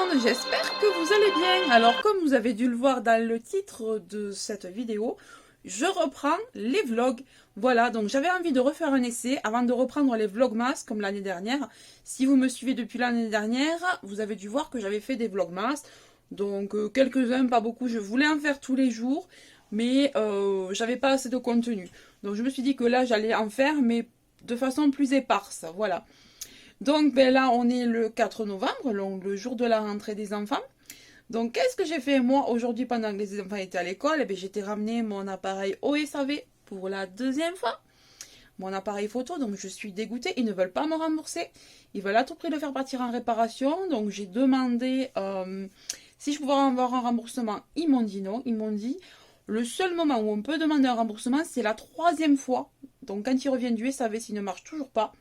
monde, j'espère que vous allez bien. Alors comme vous avez dû le voir dans le titre de cette vidéo, je reprends les vlogs. Voilà, donc j'avais envie de refaire un essai avant de reprendre les vlogmas comme l'année dernière. Si vous me suivez depuis l'année dernière, vous avez dû voir que j'avais fait des vlogmas. Donc quelques-uns, pas beaucoup, je voulais en faire tous les jours, mais j'avais pas assez de contenu. Donc je me suis dit que là j'allais en faire, mais de façon plus éparse, voilà. Donc ben là, on est le 4 novembre, le jour de la rentrée des enfants. Donc qu'est-ce que j'ai fait moi aujourd'hui pendant que les enfants étaient à l'école? Eh bien, j'étais ramené mon appareil OSAV pour la deuxième fois. Mon appareil photo, donc je suis dégoûtée, ils ne veulent pas me rembourser. Ils veulent à tout prix le faire partir en réparation. Donc j'ai demandé si je pouvais avoir un remboursement. Ils m'ont dit non. Ils m'ont dit le seul moment où on peut demander un remboursement, c'est la troisième fois. Donc quand ils reviennent du SAV, s'il ne marche toujours pas,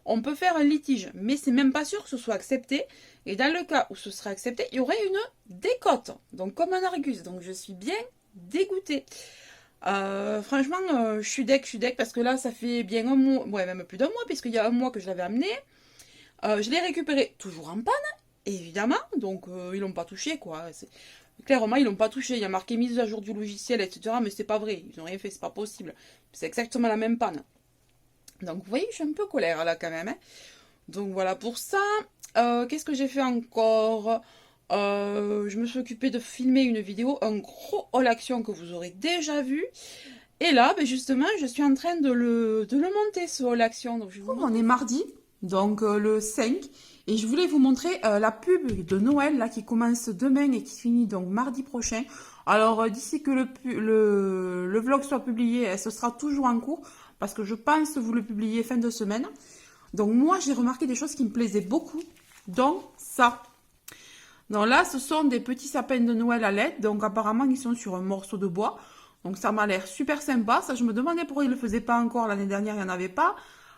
on peut faire un litige, mais c'est même pas sûr que ce soit accepté. Et dans le cas où ce serait accepté, il y aurait une décote, donc comme un Argus. Donc je suis bien dégoûtée. Franchement, je suis deck parce que là, ça fait bien un mois, ouais, même plus d'un mois, puisqu'il y a un mois que je l'avais amené. Je l'ai récupéré toujours en panne, évidemment. Donc ils l'ont pas touché, quoi. Clairement, ils l'ont pas touché. Il y a marqué mise à jour du logiciel, etc. Mais c'est pas vrai. Ils n'ont rien fait, c'est pas possible. C'est exactement la même panne. Donc vous voyez, je suis un peu colère là quand même. Hein. Donc voilà pour ça. Qu'est-ce que j'ai fait encore? Je me suis occupée de filmer une vidéo, un gros haul action que vous aurez déjà vu. Et là, ben justement, je suis en train de le monter ce haul action. Donc, on est mardi, donc le 5. Et je voulais vous montrer la pub de Noël là, qui commence demain et qui finit donc mardi prochain. Alors d'ici que le vlog soit publié, ce sera toujours en cours. Parce que je pense vous le publier fin de semaine. Donc moi, j'ai remarqué des choses qui me plaisaient beaucoup. Donc ça. Donc là, ce sont des petits sapins de Noël à LED. Donc apparemment, ils sont sur un morceau de bois. Donc ça m'a l'air super sympa. Ça, je me demandais pourquoi ils ne le faisaient pas encore. L'année dernière, il n'y en avait pas.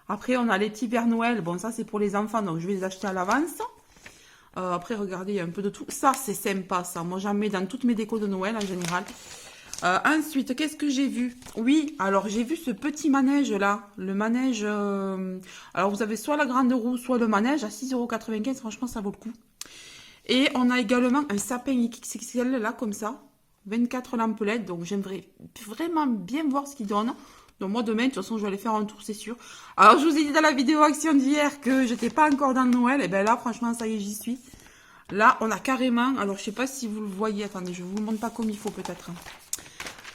Après, on a les petits Père Noël. Bon, ça, c'est pour les enfants. Donc je vais les acheter à l'avance. Après, regardez, il y a un peu de tout. Ça, c'est sympa, ça. Moi, j'en mets dans toutes mes décos de Noël, en général. Ensuite, qu'est-ce que j'ai vu? Oui, alors j'ai vu ce petit manège là, le manège. Alors vous avez soit la grande roue, soit le manège à 6,95 €. Franchement, ça vaut le coup. Et on a également un sapin XXL là, comme ça, 24 lampes LED. Donc j'aimerais vraiment bien voir ce qu'il donne. Donc moi demain, de toute façon, je vais aller faire un tour, c'est sûr. Alors je vous ai dit dans la vidéo action d'hier que j'étais pas encore dans Noël. Et bien là, franchement, ça y est, j'y suis. Là, on a carrément. Alors je sais pas si vous le voyez. Attendez, je vous le montre pas comme il faut peut-être.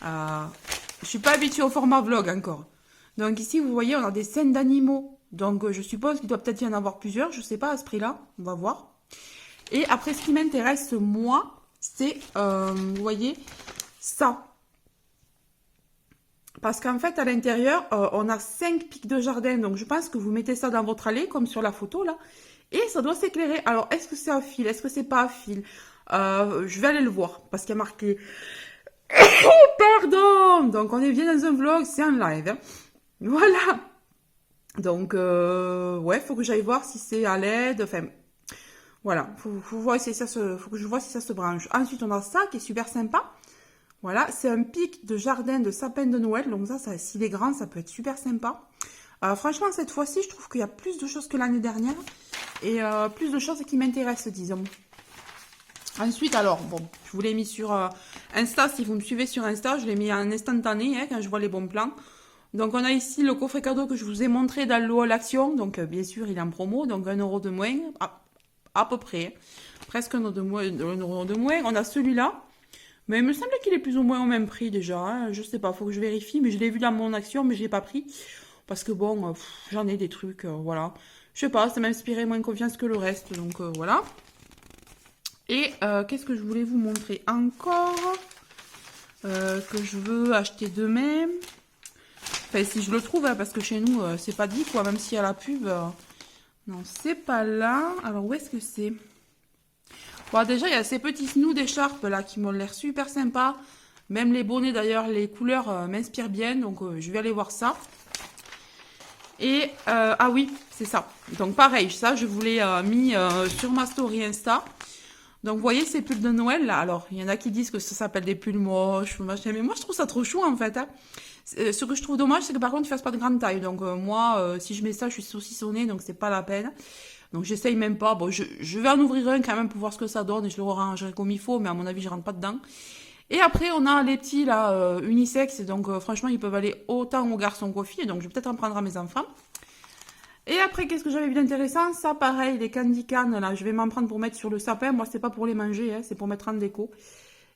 Je suis pas habituée au format vlog encore. Donc ici, vous voyez, on a des scènes d'animaux. Donc je suppose qu'il doit peut-être y en avoir plusieurs. Je sais pas à ce prix-là. On va voir. Et après, ce qui m'intéresse, moi, c'est, vous voyez, ça. Parce qu'en fait, à l'intérieur, on a 5 pics de jardin. Donc je pense que vous mettez ça dans votre allée, comme sur la photo là. Et ça doit s'éclairer. Alors, est-ce que c'est à fil? Est-ce que c'est pas à fil? Je vais aller le voir. Parce qu'il y a marqué... Oh, pardon! Donc, on est bien dans un vlog, c'est en live. Hein. Voilà. Donc, ouais, faut que j'aille voir si c'est à l'aide. Enfin, voilà. Faut voir si faut que je vois si ça se branche. Ensuite, on a ça qui est super sympa. Voilà, c'est un pic de jardin de sapin de Noël. Donc, ça s'il est grand, ça peut être super sympa. Franchement, cette fois-ci, je trouve qu'il y a plus de choses que l'année dernière. Et plus de choses qui m'intéressent, disons. Ensuite, alors, bon, je vous l'ai mis sur Insta. Si vous me suivez sur Insta, je l'ai mis en instantané hein, quand je vois les bons plans. Donc, on a ici le coffret cadeau que je vous ai montré dans le haul action. Donc, bien sûr, il est en promo. Donc, 1 € de moins, à peu près. Presque 1 € de moins. 1 € de moins. On a celui-là. Mais il me semble qu'il est plus ou moins au même prix déjà. Hein. Je sais pas, faut que je vérifie. Mais je l'ai vu dans mon action, mais je l'ai pas pris. Parce que bon, j'en ai des trucs, voilà. Je sais pas, ça m'a inspiré moins confiance que le reste. Donc, voilà. Et qu'est-ce que je voulais vous montrer encore que je veux acheter demain. Enfin, si je le trouve, hein, parce que chez nous, c'est pas dit, quoi. Même s'il y a la pub. Non, c'est pas là. Alors, où est-ce que c'est? Bon, déjà, il y a ces petits snous d'écharpe, là, qui m'ont l'air super sympas. Même les bonnets, d'ailleurs, les couleurs m'inspirent bien. Donc, je vais aller voir ça. Et, ah oui, c'est ça. Donc, pareil, ça, je vous l'ai mis sur ma story Insta. Donc, vous voyez ces pulls de Noël, là. Alors, il y en a qui disent que ça s'appelle des pulls moches, machin. Mais moi, je trouve ça trop chou, en fait. Hein. Ce que je trouve dommage, c'est que par contre, ils ne fassent pas de grande taille. Donc, moi, si je mets ça, je suis saucissonnée, donc c'est pas la peine. Donc j'essaye même pas. Bon, je vais en ouvrir un quand même pour voir ce que ça donne et je le rangerai comme il faut, mais à mon avis, je rentre pas dedans. Et après, on a les petits là, unisex, donc franchement, ils peuvent aller autant aux garçons qu'aux filles, donc je vais peut-être en prendre à mes enfants. Et après, qu'est-ce que j'avais vu d'intéressant? Ça, pareil, les candy can, là, je vais m'en prendre pour mettre sur le sapin. Moi, c'est pas pour les manger, hein, c'est pour mettre en déco.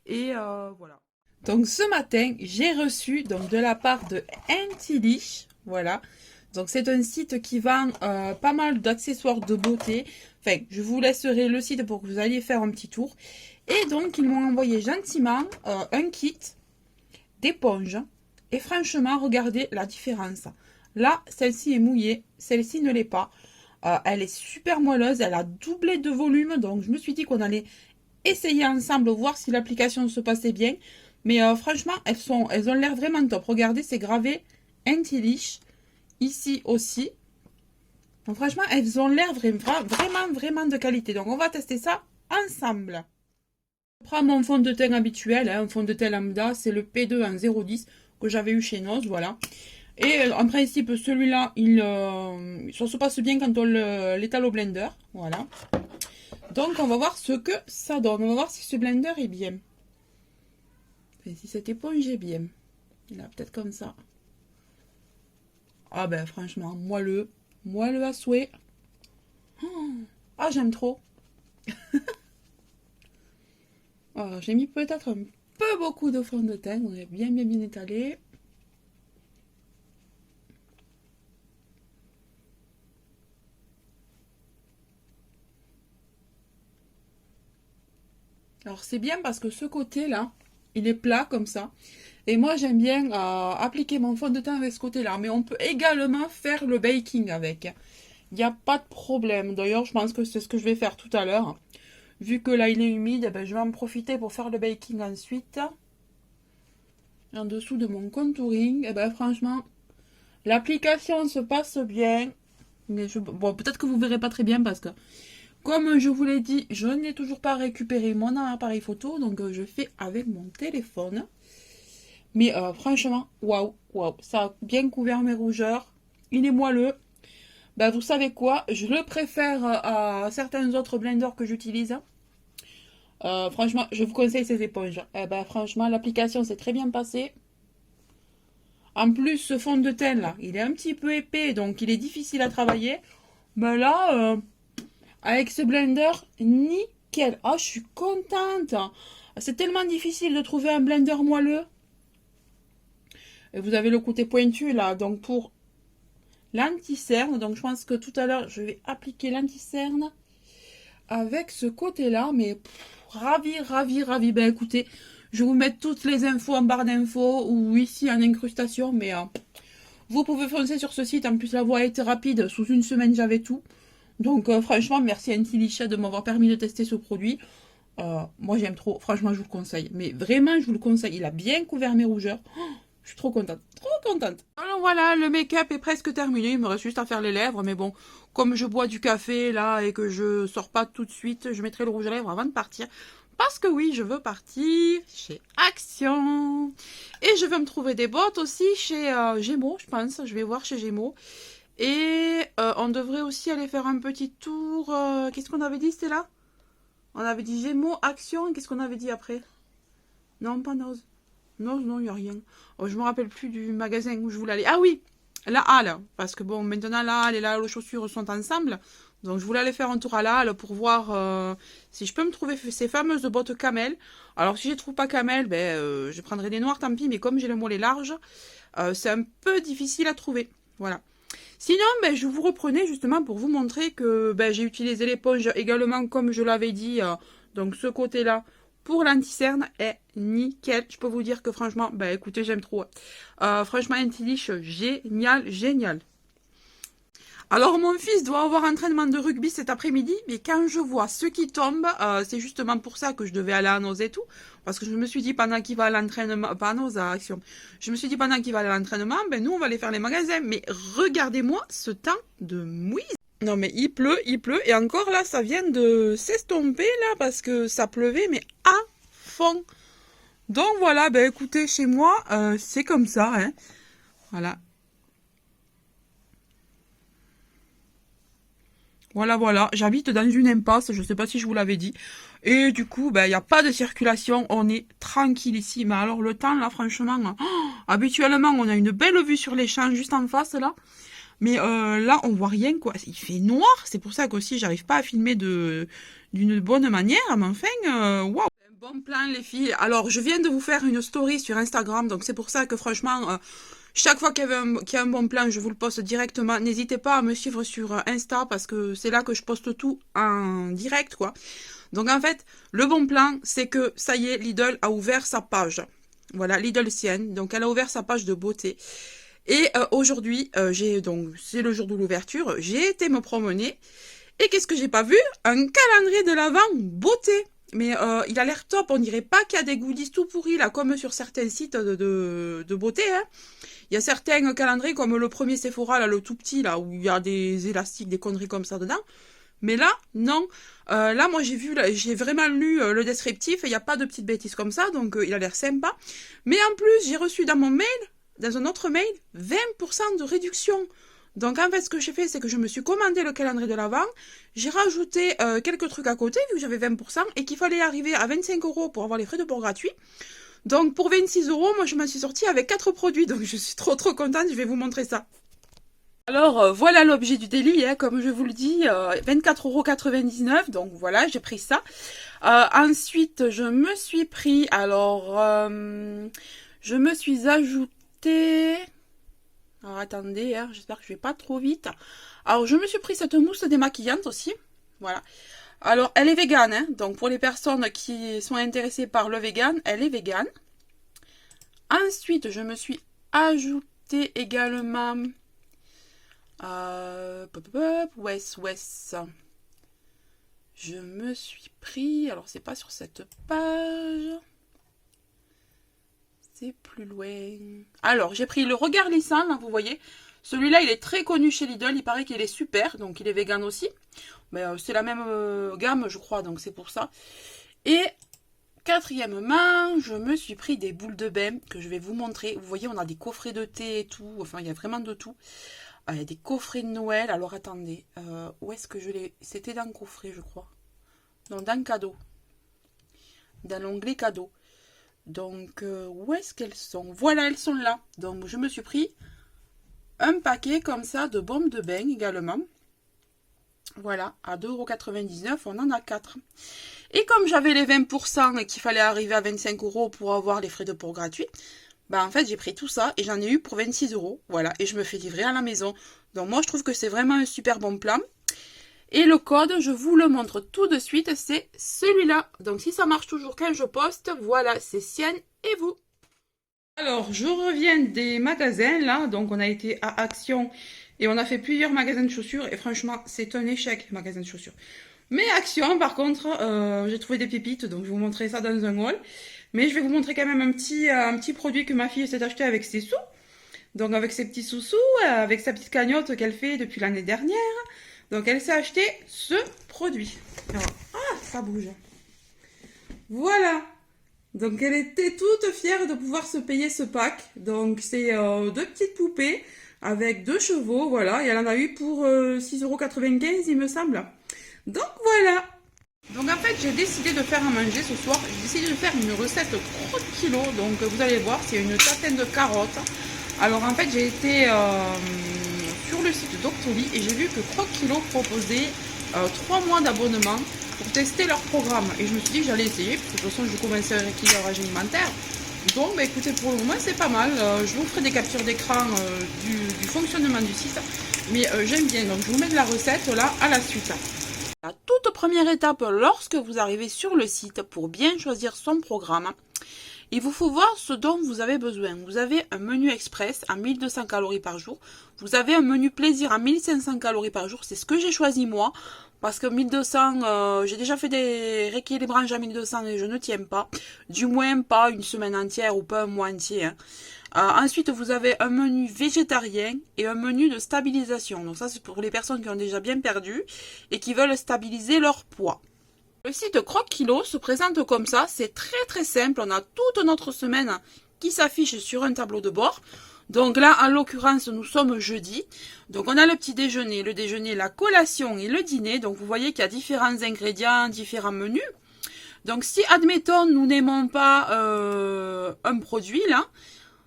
Et voilà. Donc ce matin, j'ai reçu donc de la part de Antilish, voilà. Donc c'est un site qui vend pas mal d'accessoires de beauté. Enfin, je vous laisserai le site pour que vous alliez faire un petit tour. Et donc ils m'ont envoyé gentiment un kit d'éponge. Et franchement, regardez la différence. Là, celle-ci est mouillée, celle-ci ne l'est pas. Elle est super moelleuse, elle a doublé de volume. Donc je me suis dit qu'on allait essayer ensemble, voir si l'application se passait bien. Mais franchement, elles ont l'air vraiment top. Regardez, c'est gravé Antilish. Ici aussi. Donc franchement, elles ont l'air vraiment de qualité. Donc on va tester ça ensemble. Je prends mon fond de teint habituel, hein, un fond de teint lambda. C'est le P2 en 0,10 que j'avais eu chez Noz, voilà. Et en principe, celui-là, ça se passe bien quand on l'étale au blender. Voilà. Donc on va voir ce que ça donne. On va voir si ce blender est bien. Enfin, si cette éponge est bien. Là, peut-être comme ça. Ah ben franchement, moelleux à souhait. Ah, j'aime trop. Alors, j'ai mis peut-être un peu beaucoup de fond de teint. On est bien étalé. Alors c'est bien parce que ce côté-là, il est plat comme ça. Et moi j'aime bien appliquer mon fond de teint avec ce côté-là. Mais on peut également faire le baking avec. Il n'y a pas de problème. D'ailleurs, je pense que c'est ce que je vais faire tout à l'heure. Vu que là il est humide, ben, je vais en profiter pour faire le baking ensuite. En dessous de mon contouring. Et ben franchement, l'application se passe bien. Mais bon, peut-être que vous verrez pas très bien parce que, comme je vous l'ai dit, je n'ai toujours pas récupéré mon appareil photo. Donc je fais avec mon téléphone. Mais franchement, waouh. Ça a bien couvert mes rougeurs. Il est moelleux. Ben, vous savez quoi? Je le préfère à certains autres blenders que j'utilise. Franchement, je vous conseille ces éponges. Ben, franchement, l'application s'est très bien passée. En plus, ce fond de teint là, il est un petit peu épais, donc il est difficile à travailler. Mais là, avec ce blender, nickel. Ah, je suis contente. C'est tellement difficile de trouver un blender moelleux. Et vous avez le côté pointu là, donc pour l'anti-cerne. Donc je pense que tout à l'heure, je vais appliquer l'anti-cerne avec ce côté-là. Mais ravi. Ben écoutez, je vais vous mettre toutes les infos en barre d'infos ou ici en incrustation. Mais vous pouvez foncer sur ce site. En plus, la voie a été rapide. Sous une semaine, j'avais tout. Donc franchement, merci à Antilichat de m'avoir permis de tester ce produit. Moi, j'aime trop. Franchement, je vous le conseille. Mais vraiment, je vous le conseille. Il a bien couvert mes rougeurs. Je suis trop contente. Alors voilà, le make-up est presque terminé. Il me reste juste à faire les lèvres. Mais bon, comme je bois du café là et que je sors pas tout de suite, je mettrai le rouge à lèvres avant de partir. Parce que oui, je veux partir chez Action. Et je veux me trouver des bottes aussi chez Gémeaux, je pense. Je vais voir chez Gémeaux. Et on devrait aussi aller faire un petit tour. Qu'est-ce qu'on avait dit, c'était là? On avait dit Gémeaux, Action. Qu'est-ce qu'on avait dit après? Non, pas Noz. Non, il n'y a rien. Oh, je me rappelle plus du magasin où je voulais aller. Ah oui, la Halle. Parce que bon, maintenant la Halle et la Halle aux chaussures sont ensemble. Donc je voulais aller faire un tour à la Halle pour voir si je peux me trouver ces fameuses bottes camel. Alors si je ne trouve pas camel, ben, je prendrai des noirs, tant pis. Mais comme j'ai le mollet large, c'est un peu difficile à trouver. Voilà. Sinon, ben, je vous reprenais justement pour vous montrer que ben, j'ai utilisé l'éponge également comme je l'avais dit. Donc ce côté-là. Pour l'anti-cerne est nickel. Je peux vous dire que franchement, bah écoutez, j'aime trop. Franchement, Antilish, génial. Alors, mon fils doit avoir un entraînement de rugby cet après-midi, mais quand je vois ce qui tombe, c'est justement pour ça que je devais aller à Noz et tout. Parce que je me suis dit, pendant qu'il va à l'entraînement, pas à Noz, à Action. Je me suis dit, pendant qu'il va à l'entraînement, ben nous, on va aller faire les magasins. Mais regardez-moi ce temps de mouise. Non mais il pleut, et encore là ça vient de s'estomper là parce que ça pleuvait mais à fond. Donc voilà, ben écoutez, chez moi c'est comme ça, hein. Voilà. Voilà, voilà. J'habite dans une impasse, je sais pas si je vous l'avais dit. Et du coup, ben, il n'y a pas de circulation, on est tranquille ici. Mais alors le temps, là, franchement, habituellement, on a une belle vue sur les champs juste en face, là. Mais là, on voit rien, quoi. Il fait noir, c'est pour ça qu'aussi, j'arrive pas à filmer d'une bonne manière. Mais enfin, waouh. Bon plan, les filles. Alors, je viens de vous faire une story sur Instagram, donc c'est pour ça que franchement, chaque fois qu'il y a un bon plan, je vous le poste directement. N'hésitez pas à me suivre sur Insta parce que c'est là que je poste tout en direct, quoi. Donc en fait, le bon plan, c'est que ça y est, Lidl a ouvert sa page. Voilà, Lidl Sienne. Donc elle a ouvert sa page de beauté. Et aujourd'hui, c'est le jour de l'ouverture, j'ai été me promener. Et qu'est-ce que j'ai pas vu? Un calendrier de l'Avent beauté. Mais il a l'air top, on dirait pas qu'il y a des goodies tout pourris là, comme sur certains sites de beauté. Hein. Il y a certains calendriers comme le premier Sephora, là, le tout petit, là, où il y a des élastiques, des conneries comme ça dedans. Mais là, non. Là, moi, j'ai vraiment lu le descriptif et il n'y a pas de petites bêtises comme ça, donc il a l'air sympa. Mais en plus, j'ai reçu dans mon mail, dans un autre mail, 20% de réduction. Donc en fait, ce que j'ai fait, c'est que je me suis commandé le calendrier de l'Avent, j'ai rajouté quelques trucs à côté, vu que j'avais 20%, et qu'il fallait arriver à 25 € pour avoir les frais de port gratuits. Donc pour 26 €, moi je m'en suis sortie avec 4 produits, donc je suis trop contente, je vais vous montrer ça. Alors voilà l'objet du délit, hein, comme je vous le dis, 24,99 €, donc voilà, j'ai pris ça. Ensuite, je me suis pris, je me suis ajouté... Alors attendez, hein, j'espère que je vais pas trop vite. Alors je me suis pris cette mousse démaquillante aussi. Voilà. Alors elle est végane, hein, donc pour les personnes qui sont intéressées par le vegan, elle est végane. Ensuite, je me suis ajouté également je me suis pris, alors c'est pas sur cette page. C'est plus loin. Alors, j'ai pris le regard lissant, là, vous voyez. Celui-là, il est très connu chez Lidl. Il paraît qu'il est super, donc il est vegan aussi. Mais c'est la même gamme, je crois, donc c'est pour ça. Et quatrièmement, je me suis pris des boules de bain que je vais vous montrer. Vous voyez, on a des coffrets de thé et tout. Enfin, il y a vraiment de tout. Il y a des coffrets de Noël. Alors, attendez. Où est-ce que je l'ai... C'était dans le coffret, je crois. Non, dans le cadeau. Dans l'onglet cadeau. Donc, où est-ce qu'elles sont? Voilà, elles sont là. Donc, je me suis pris un paquet comme ça de bombes de bain également. Voilà, à 2,99 €, on en a 4. Et comme j'avais les 20% et qu'il fallait arriver à 25 € pour avoir les frais de port gratuits, bah en fait, j'ai pris tout ça et j'en ai eu pour 26 €. Voilà, et je me fais livrer à la maison. Donc, moi, je trouve que c'est vraiment un super bon plan. Et le code, je vous le montre tout de suite, c'est celui-là. Donc si ça marche toujours quand je poste, voilà, c'est Sienne et vous. Alors, je reviens des magasins, là. Donc on a été à Action et on a fait plusieurs magasins de chaussures. Et franchement, c'est un échec, magasin de chaussures. Mais Action, par contre, j'ai trouvé des pépites, donc je vais vous montrer ça dans un haul. Mais je vais vous montrer quand même un petit produit que ma fille s'est acheté avec ses sous. Donc avec ses petits sous-sous, avec sa petite cagnotte qu'elle fait depuis l'année dernière. Donc elle s'est acheté ce produit. Alors, ça bouge. Voilà. Donc elle était toute fière de pouvoir se payer ce pack. Donc c'est deux petites poupées avec 2 chevaux. Voilà. Et elle en a eu pour 6,95 € il me semble. Donc voilà. Donc en fait j'ai décidé de faire à manger ce soir. J'ai décidé de faire une recette croque-kilo. Donc vous allez voir, c'est une tatin de carottes. Alors en fait j'ai été... sur le site Doctolib et j'ai vu que Croque-Kilo proposait 3 mois d'abonnement pour tester leur programme. Et je me suis dit que j'allais essayer, parce que de toute façon je commençais un rééquilibrage alimentaire. Donc bah, écoutez, pour le moment c'est pas mal. Je vous ferai des captures d'écran du fonctionnement du site. Mais j'aime bien, donc je vous mets de la recette là à la suite. La toute première étape lorsque vous arrivez sur le site pour bien choisir son programme, il vous faut voir ce dont vous avez besoin. Vous avez un menu express à 1200 calories par jour. Vous avez un menu plaisir à 1500 calories par jour. C'est ce que j'ai choisi moi. Parce que 1200, j'ai déjà fait des rééquilibrages à 1200 et je ne tiens pas. Du moins pas une semaine entière ou pas un mois entier. Hein. Ensuite, vous avez un menu végétarien et un menu de stabilisation. Donc ça, c'est pour les personnes qui ont déjà bien perdu et qui veulent stabiliser leur poids. Le site Croque-Kilo se présente comme ça, c'est très simple, on a toute notre semaine qui s'affiche sur un tableau de bord. Donc là, en l'occurrence, nous sommes jeudi. Donc on a le petit déjeuner, le déjeuner, la collation et le dîner. Donc vous voyez qu'il y a différents ingrédients, différents menus. Donc si, admettons, nous n'aimons pas un produit, là.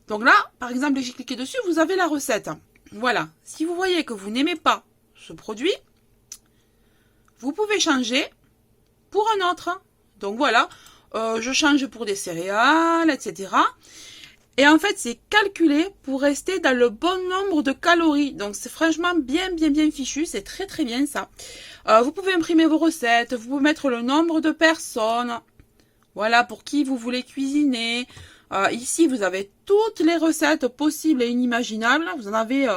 Donc là, par exemple, j'ai cliqué dessus, vous avez la recette. Voilà. Si vous voyez que vous n'aimez pas ce produit, vous pouvez changer pour un autre. Donc voilà, je change pour des céréales, etc. Et en fait, c'est calculé pour rester dans le bon nombre de calories. Donc c'est franchement bien fichu, c'est très bien ça. Vous pouvez imprimer vos recettes, vous pouvez mettre le nombre de personnes. Voilà, pour qui vous voulez cuisiner. Ici, vous avez toutes les recettes possibles et inimaginables. Vous en avez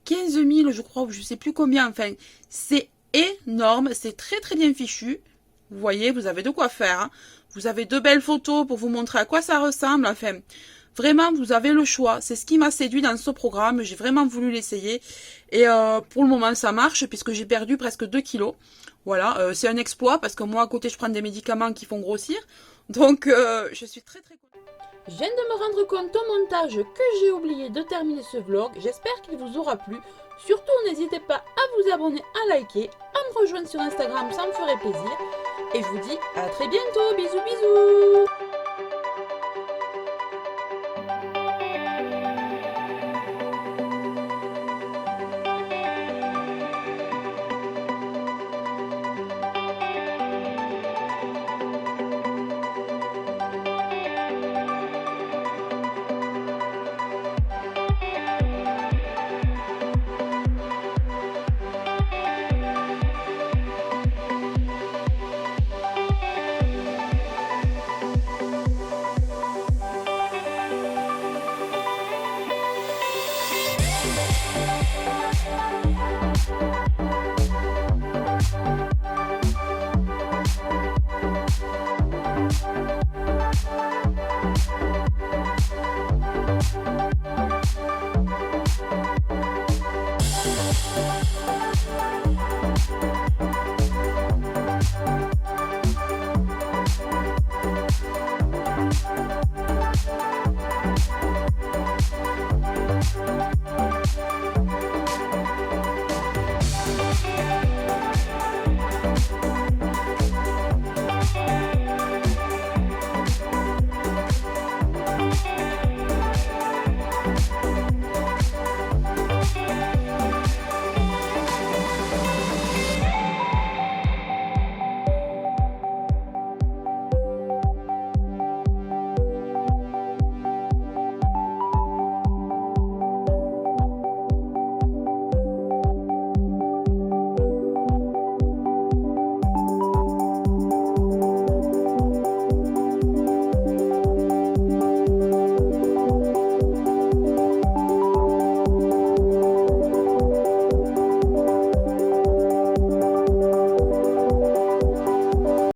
15 000, je crois, ou je ne sais plus combien. Enfin, c'est énorme, c'est très bien fichu. Vous voyez, vous avez de quoi faire. Hein. Vous avez de belles photos pour vous montrer à quoi ça ressemble. Enfin, vraiment, vous avez le choix. C'est ce qui m'a séduit dans ce programme. J'ai vraiment voulu l'essayer. Et pour le moment, ça marche puisque j'ai perdu presque 2 kilos. Voilà, c'est un exploit parce que moi, à côté, je prends des médicaments qui font grossir. Donc, je suis très contente. Je viens de me rendre compte au montage que j'ai oublié de terminer ce vlog. J'espère qu'il vous aura plu. Surtout, n'hésitez pas à vous abonner, à liker, à me rejoindre sur Instagram, ça me ferait plaisir. Et je vous dis à très bientôt. Bisous.